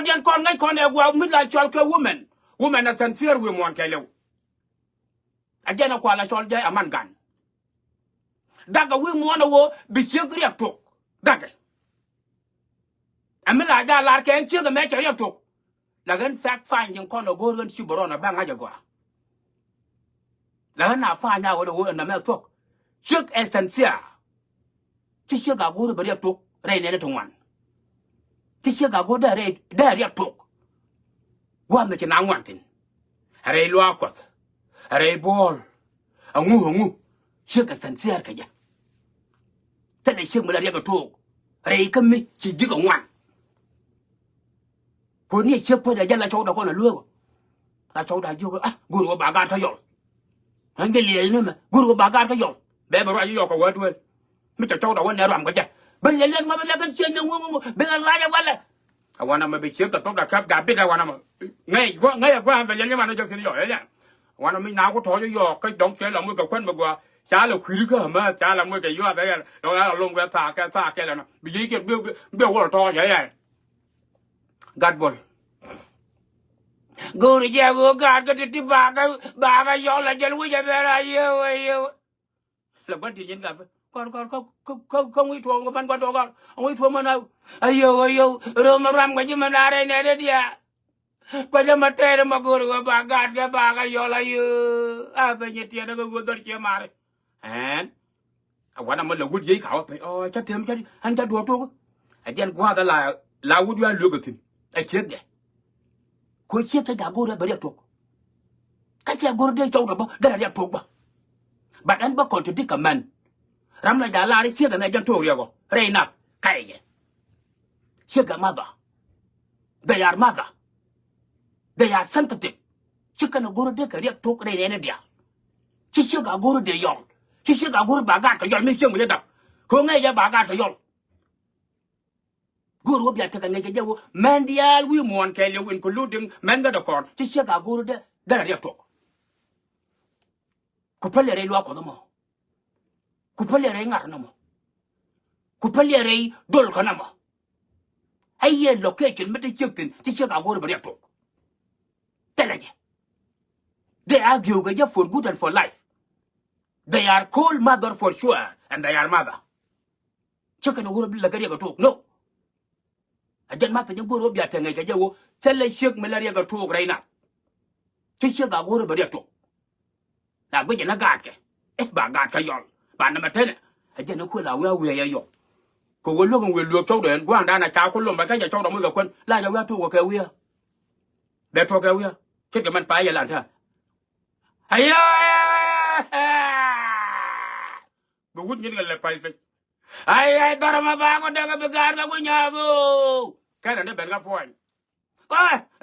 dian kon ngai kon e gwa mi la chol ke women a sincere we mon ke lew agena kwa la chol jay aman gan daga we mon wo bi chegri ak tok daga amila ga lar ke chega me cheri ak tok la gan fact finding kon go ron si borona ba nga jagwa la na fa nya wo na me tok cheg essential ti chega go bari ak tok re ne tongwan ti chega go da re ak tok wa me na ngwantin re lo akot re bol angu chega essential ka ja tane cheg me la re ak tok re kami chi diga ngwan ko ni cheg po da jala chaw da ko na luo ta chaw da ju guru ba ga ta yo anh cái liền nữa mà guru ba ga ta yo be ba ra yo ko wa duel mi ta chaw da won ne ram ko ja ben len ma la kan chen ngu be la ja wala awana ma be cheg ta tok da kap ga bi da wana ma ngay qua về len ma no jo tin yo ya wana mi na ko to yo cái dong che la mu ka kwen ma gwa cha la khri ka ma cha la mu cái yo da lo la lom ga ta cái là nó bị gì cái be wo to ya gạt bol guru ja go gạt cái ti ba ga yo la jel wi ja ra yo là bắt đi nhân gặp con không uy thuồng của ban quan con ông uy thuồng mà nào ayo rồi mà ram cái gì mà ra đây này đi à quay ra mặt tè mà guru ba gạt cái ba ga yo la yo à bây giờ tiền nó go đôi kia mà đấy anhวันนั้นมันเลยวุ้ยเขาไปชัดเทียมชัดอันจะดูตัวไอ้เจ้ากูว่าแต่ลาวุ้ยลูกกันไอ้เช็ดเนี่ยคุยเช็ดแต่กูได้บริจาคถูกก็เจ้ากูได้เจ้าหรือเปล่าได้บริจาคถูกป่ะบัดนั้นบ่คนจะที่กับมันรำเลยด่าลาได้เช็ดกันในจันทร์เรียกว่าเรนักใครเนี่ยเช็ดกันมาบ่ they are mother they are sensitive เช็ดกันกูได้กับเรียกถูกได้เนี่ยเดียวเช็ดกันกูได้ยองที่เชื่อกับกูบากาดก็ยอมไม่เชื่อไม่ได้ดับคงไงจะบากาดก็ยอมกูรู้แบบกันไงจะเจ้าแมนเดียลวิมวนแค่เลี้ยวอินคูลูดึงแมนก็ตะกอนที่เชื่อกับกูได้เรียกถูกกูเพลียอะไรรู้ก็ต้องมั้งกูเพลียอะไรงานนั่นมั้งกูเพลียอะไรดอลกันนั่นมั้งไอ้เหี้ยโลเคชั่นไม่ได้เชื่อกันที่เชื่อกับกูได้เรียกถูกแต่ละเนี่ย they argue กันจะ for good and for life they are called mother for sure and they are mother chicken guru bil lagari ga tok no ajan mata jang guru biya tangai ga jawo selle shek malaria ga tok raina ti shek ga guru bari tok da gbe na gad ke ba gad ka yol ba na matene ajan ko la wa ya yo ko wo lo lo chou den gwang da na cha ko lo ba ka ja chou da mu ga kun la ja wa tok ka wi de tok ka wi kit ga man pa ya lan tha ayo bugut ñi nga le pay ay barama ba ko daga be gar ga bu ñaago kana ne ben ga poñ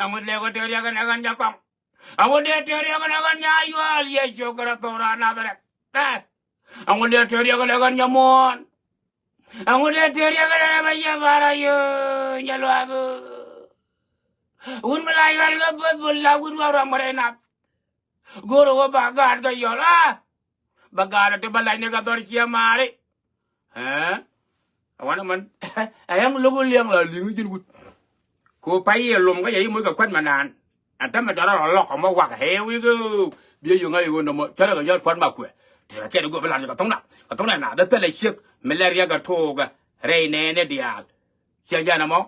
amu le ko teori ga na nya ko amu de teori ga na nya yol ye jogara tora na dare amu de teori ga na nya mon amu de teori ga na ba ya bara yo nyalo ago un malay wal ga bu la gu wa ramare na goro ba gar ga yola bagara te balai ne ga dor kia mare awana man ayang lugu liang la lingu jin gut ko pai lum ga yai mu ga kwan manan ata ma dara lo ko ma wa he wi go bie yu ngai go no mo tara ga yar kwan ma ku te ga ke go balan ga tong na da pele shik malaria ga to ga re ne dial sia ja na mo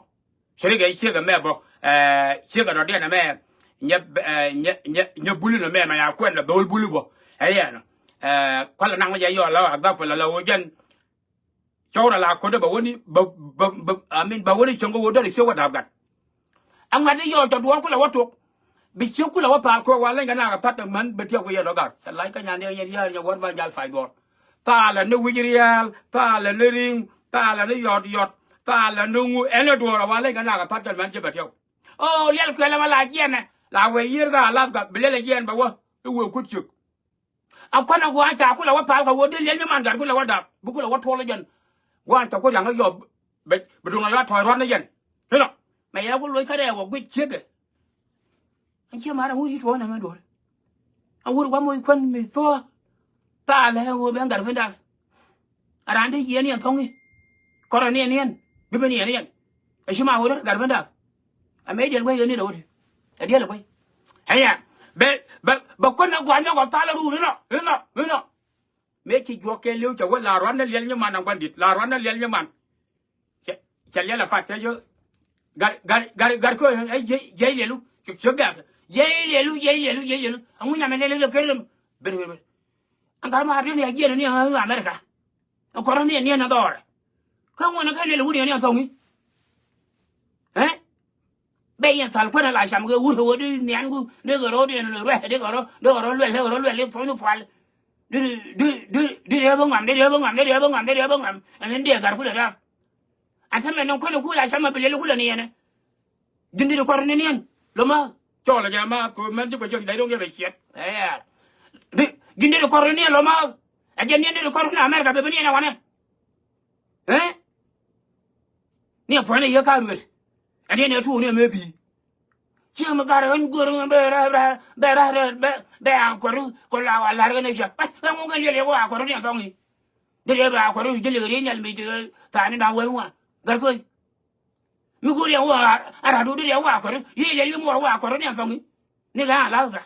shiri ga shik ga me bo shik ga do de na me nya bulu na me ma ya kwan na dol bulu bo ayana kwala nang ya yo la ga pa la wo jan chora la ko da ba woni amin ba woni chongo wo da se wa da gat ang ma de yo to do ko la wa to bi chu ku la wa pa ko wa la ga na ga pat man be tia ko ya do gat lai ka nya ne ya wa ba ya fai do ta la ne wi real ta la ne ring ta la ne yot ta la nu ngu ene do wa la ga na ga pat kan man je ba tia liel ko la ma la jen la we yir ga la ga bi le jen ba wa wo ku chu akwana go acha kula wa pa wo de le man gar kula wa da bu kula wa tholo jen wa ta ko yang yo be dung la thoi ron na jen helo mày ya ko loi ka de wo gwi chege anh chưa mà đâu đi thua này mà đuổi ông hút quá môi khuân mày thua ta là hồ bên gần bên đằng à đàn đi gì anh không đi còn là niên niên biết bên niên niên ấy chứ mà hồi đó gần bên đằng à mấy điên quay đi đâu đi à điên là quay hay à bé con nó quan trọng ta là đủ nữa nó mấy chị chùa kia liêu cháu là rắn nó liền như mà nằm quan đít là rắn nó liền như mà chả lẽ là phát sẽ vô gar coi ấy dây liền luôn chụp gạt dây liền luôn ông ấy làm này lên cái luôn beri anh cảm mà riêng này kia này ở America ông có này nó đó không muốn nó cái liền luôn này xong ấy eh bây giờ sao quên lại xem cái ủa đi nénกูđưa cái đó đi rồi đưa cái đó luyện phối nó phải đi bông ngầm anh nên đi garกูlà anh thằng nó quênกูlại xem mà bây giờกูlà này nè dính đi có này nè lo mà cho là mà cô mình chụp cho đấy đâu nghe về chuyện eh đi dính đi có này lo mà anh dính đi có này America bây giờ nào nè eh nè phải này cái rồi anh này thu này maybe chưa mà cái anh guru bé ăn có là cái này sao cái mông cái này qua có này xong đi để bà có rồi chỉ lười nhảy bị từ tại nên đau quên quá cái coi mi guru ya wa ara do ya wa ko ye le mo wa ko ne xong ni ga la ga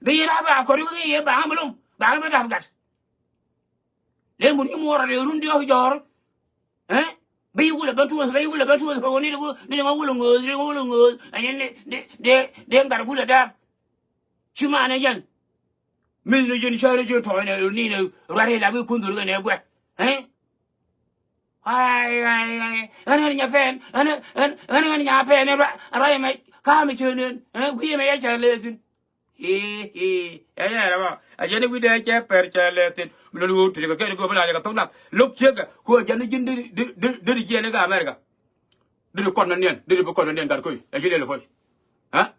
be ra ba ko ye ba mulum ba ba da gat le mu ni mo ra le run dio jor eh bây giờ là bán chuột còn đi đâu ngồi anh để em cả là đáp chứ mà này dân mình là dân chơi chơi thổi này đi này ra đây làm cái cuốn tuổi cái này quẹt ấy ai anh nhà fan anh nhà fan này ra mày cá mày chơi nên quý mày chơi lên ấy là bao anh ấy quý đây chơi per chơi lên lu thì cái cô bây giờ tông nạp lúc trước cô dân đi đi chơi này cả America đi con nên cả coi anh ấy là thôi hả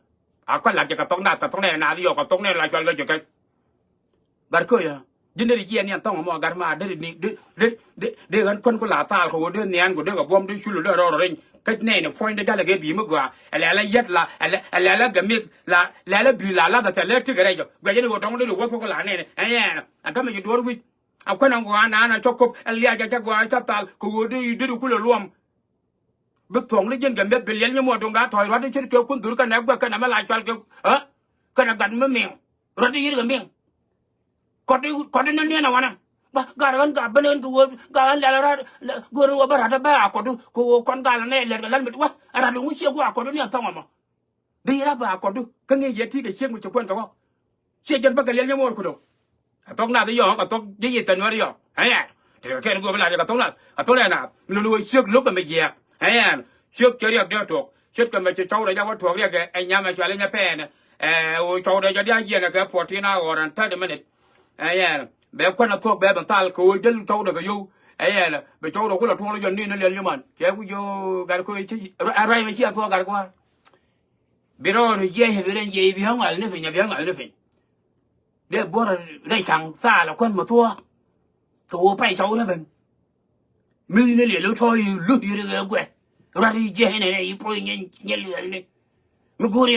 à quan lạc cái tông này nào đi vào cái tông này là cho cái cả coi à dân đi chơi này tông mà cả mà đi gần con là ta cô đi nén cô đi gặp bom đi chulu rồi cái này nó point ra là cái bí mật quá là yết là cái miếng là bị là cái là cái này rồi bây giờ nó trong đây nó có cái này ấy anh ta mới đuổi với à con ông quan anh cho cúp lia cho qua cho tal cô đi cô là luôn bức thòng đấy dân cái miếng bị liền như một trong đó thổi rót đi chết kêu quân tử cái này mà lại cho kêu cái này gần mới miệng rót đi cái miệng có đi nên nào anh garan ka benen ko garan la guru wa barata ba ko kon garan ne le lan mit wa ara du shi ko ko ni ta ma bi ra ba ko du ka nge ye ti ke chen mu chukwen ka wa che jan ba ka le mo ko do tong na ti yo ka tong ye tan wa yo ai te ke ko ba la ka tong na na lu shuk lu ka me ye ai shuk che ri de tok shuk ka me che chau da ya wa tok ri ke ai nya ma chwa le nya pe ne o chau da ya ye na ka 14 hour and 30 minutes ai bé quan là thuộc bé bản ta là cô dân châu được cái yêu ấy là bé châu đâu có là thua nó dần đi nó liền như mình chế cũng vô gạt cô chứ ai mà chia thua gạt qua bây giờ thì dễ thì đến dễ vì không ai nó phải nhà bé nó phải để bố là đây chẳng xa là con mà thua cô bay xấu nó phải mình nó liền lúc thôi lúc gì được quẹt ra đi dễ này phơi nhanh liền này mình cô đi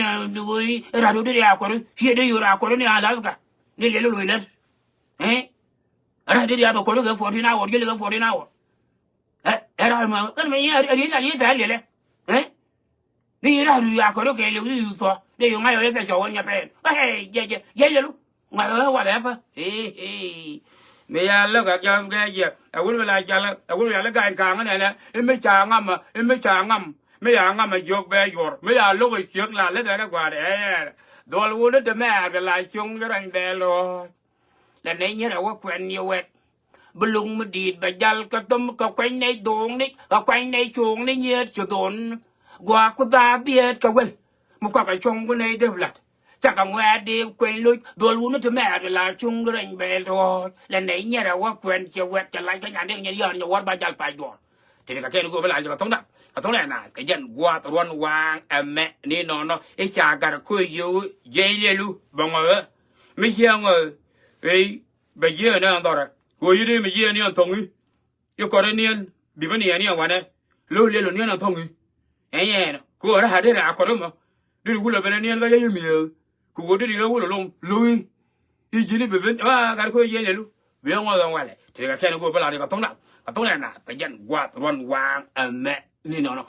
ra đâu đi ra cô đi chia đi ra cô đi à là cả đi liền lùi lên ara đi à bà cô cái 14 hour cái 14 hour era mà cái này đi là đi phải liền đi ra đi à cô cái lưu đi thôi đi ngay ở đây cho anh nhà phải dễ luôn ngoài ở ngoài đấy phải bây giờ lúc cái gì à quên lại cái càng này nè em mới chả ngâm mấy ngâm mà dọc bè dọc mấy lúc cái chuyện là lấy cái quả đấy đồ luôn đó mẹ cái lại chung cái răng bè rồi là nãy nhớ là có quen nhiều vậy belum mà đi bà dal cái tôm cái quanh này đồn đấy cái quanh này chuồng này nhớ cho đồn qua cái ba biết cái quên một cái chuồng cái này đều lật chắc là ngoài đi quên lui đồ luôn nó mẹ là chung cái rành bè rồi là nãy nhớ là có quen nhiều vậy trở lại cái nhà này nhớ giờ nhiều bà dal phải rồi thì cái này cũng phải làm cho cái thống này là cái dân qua tuần hoàng mẹ nên nó cái cha cả khui yêu dây luôn bằng ở mấy chiang rồi ấy bây giờ này anh ta rồi, cô ấy đi bây giờ này anh thông ấy, yêu cầu này anh bị vấn đề này anh quan này, lâu lên lâu này anh thông ấy, ấy cô ở đó hai đứa là có đó mà, đi được là bên này anh cái gì nhiều, cô ấy đi được là luôn lui, đi chỉ đi về bên cái cô ấy này luôn, bây giờ ngoài ngoài này, thì cái này cô phải làm cái tông này là cái dân qua tuần hoàng mẹ nên nó